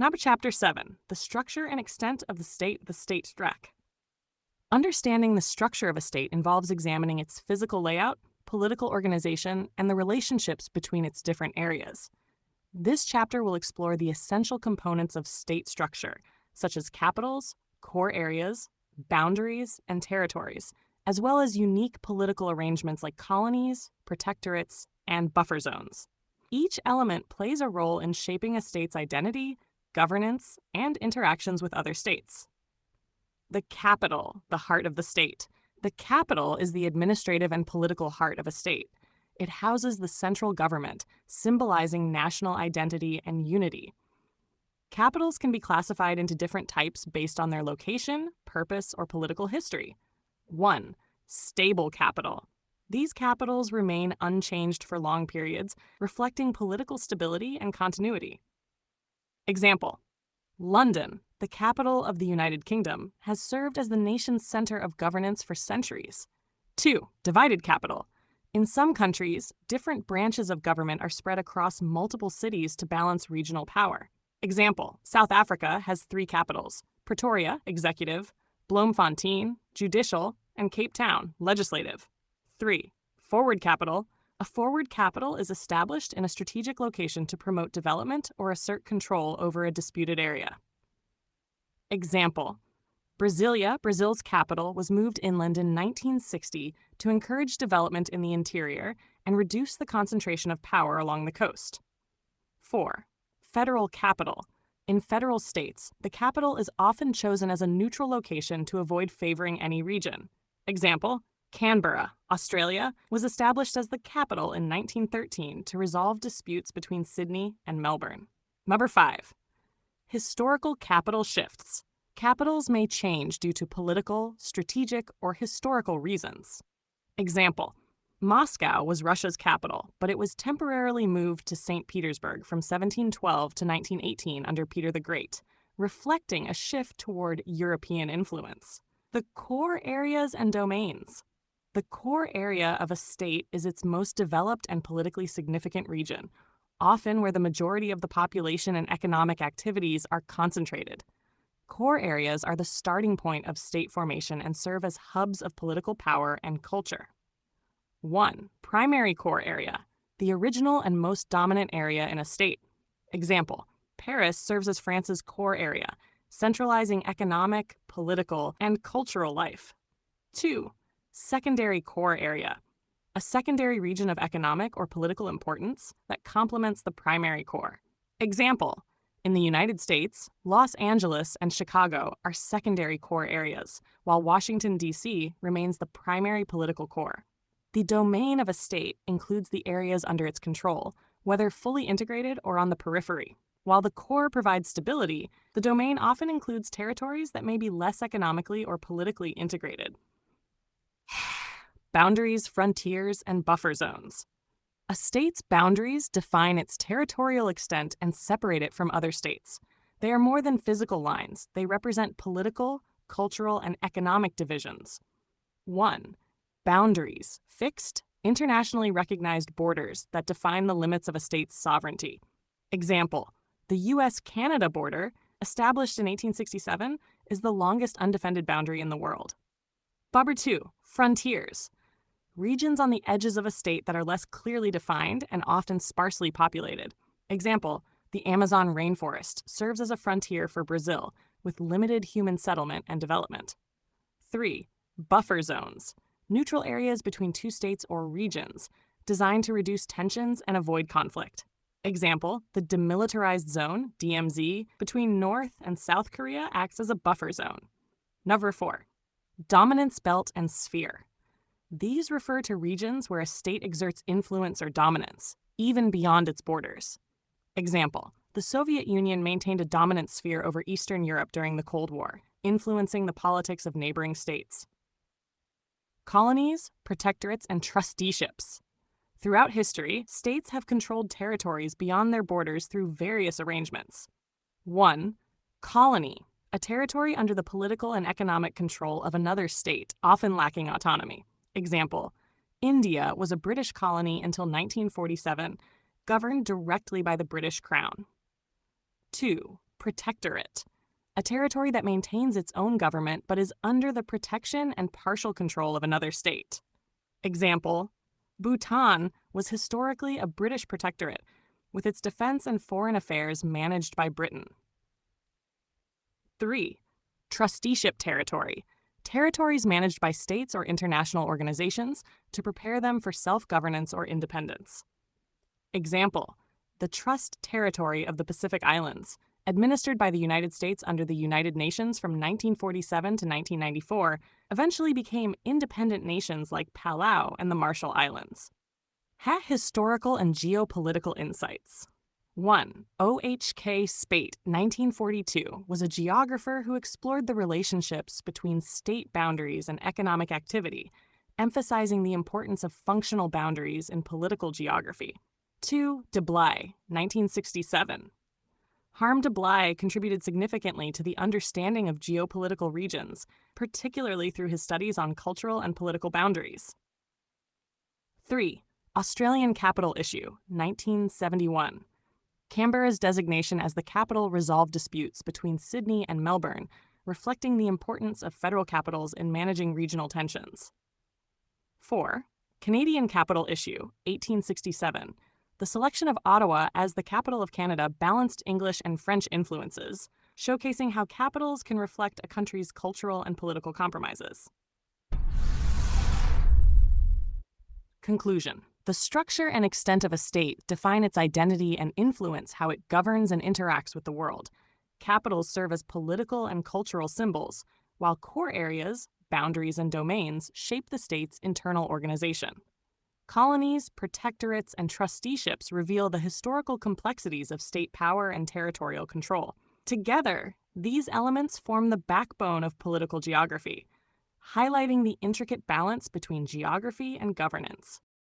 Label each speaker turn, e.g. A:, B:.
A: Now to Chapter 7, the structure and extent of the state DREC. Understanding the structure of a state involves examining its physical layout, political organization, and the relationships between its different areas. This chapter will explore the essential components of state structure, such as capitals, core areas, boundaries, and territories, as well as unique political arrangements like colonies, protectorates, and buffer zones. Each element plays a role in shaping a state's identity, governance, and interactions with other states. The capital, the heart of the state. The capital is the administrative and political heart of a state. It houses the central government, symbolizing national identity and unity. Capitals can be classified into different types based on their location, purpose, or political history. 1. Stable capital. These capitals remain unchanged for long periods, reflecting political stability and continuity. Example: London, the capital of the United Kingdom, has served as the nation's center of governance for centuries. 2. Divided capital. In some countries, different branches of government are spread across multiple cities to balance regional power. Example: South Africa has 3 capitals: Pretoria, executive; Bloemfontein, judicial; and Cape Town, legislative. 3. Forward capital. A forward capital is established in a strategic location to promote development or assert control over a disputed area. Example: Brasilia, Brazil's capital, was moved inland in 1960 to encourage development in the interior and reduce the concentration of power along the coast. 4. Federal capital. In federal states, the capital is often chosen as a neutral location to avoid favoring any region. Example: Canberra, Australia, was established as the capital in 1913 to resolve disputes between Sydney and Melbourne. Number 5. Historical capital shifts. Capitals may change due to political, strategic, or historical reasons. Example: Moscow was Russia's capital, but it was temporarily moved to St. Petersburg from 1712 to 1918 under Peter the Great, reflecting a shift toward European influence. The core areas and domains. The core area of a state is its most developed and politically significant region, often where the majority of the population and economic activities are concentrated. Core areas are the starting point of state formation and serve as hubs of political power and culture. 1. Primary core area, the original and most dominant area in a state. Example: Paris serves as France's core area, centralizing economic, political, and cultural life. 2. Secondary core area, a secondary region of economic or political importance that complements the primary core. Example: in the United States, Los Angeles and Chicago are secondary core areas, while Washington, D.C. remains the primary political core. The domain of a state includes the areas under its control, whether fully integrated or on the periphery. While the core provides stability, the domain often includes territories that may be less economically or politically integrated. Boundaries, frontiers, and buffer zones. A state's boundaries define its territorial extent and separate it from other states. They are more than physical lines. They represent political, cultural, and economic divisions. 1. Boundaries, fixed, internationally recognized borders that define the limits of a state's sovereignty. Example: the U.S.-Canada border, established in 1867, is the longest undefended boundary in the world. Number 2. Frontiers. Regions on the edges of a state that are less clearly defined and often sparsely populated. Example: the Amazon rainforest serves as a frontier for Brazil, with limited human settlement and development. 3. Buffer zones. Neutral areas between two states or regions, designed to reduce tensions and avoid conflict. Example: the Demilitarized Zone, DMZ, between North and South Korea acts as a buffer zone. Number 4. Dominance belt and sphere. These refer to regions where a state exerts influence or dominance, even beyond its borders. Example: the Soviet Union maintained a dominant sphere over Eastern Europe during the Cold War, influencing the politics of neighboring states. Colonies, protectorates, and trusteeships. Throughout history, states have controlled territories beyond their borders through various arrangements. 1. Colony, a territory under the political and economic control of another state, often lacking autonomy. Example: India was a British colony until 1947, governed directly by the British Crown. 2. protectorate, a territory that maintains its own government but is under the protection and partial control of another state. Example: Bhutan was historically a British protectorate, with its defense and foreign affairs managed by Britain. 3. Trusteeship territory. Territories managed by states or international organizations to prepare them for self-governance or independence. Example: the Trust Territory of the Pacific Islands, administered by the United States under the United Nations from 1947 to 1994, eventually became independent nations like Palau and the Marshall Islands. Historical and geopolitical insights. 1. O.H.K. Speight, 1942, was a geographer who explored the relationships between state boundaries and economic activity, emphasizing the importance of functional boundaries in political geography. 2. De Blay, 1967. Harm de Blay contributed significantly to the understanding of geopolitical regions, particularly through his studies on cultural and political boundaries. 3. Australian Capital Issue, 1971. Canberra's designation as the capital resolved disputes between Sydney and Melbourne, reflecting the importance of federal capitals in managing regional tensions. 4. Canadian Capital Issue, 1867. The selection of Ottawa as the capital of Canada balanced English and French influences, showcasing how capitals can reflect a country's cultural and political compromises. Conclusion. The structure and extent of a state define its identity and influence how it governs and interacts with the world. Capitals serve as political and cultural symbols, while core areas, boundaries, and domains shape the state's internal organization. Colonies, protectorates, and trusteeships reveal the historical complexities of state power and territorial control. Together, these elements form the backbone of political geography, highlighting the intricate balance between geography and governance.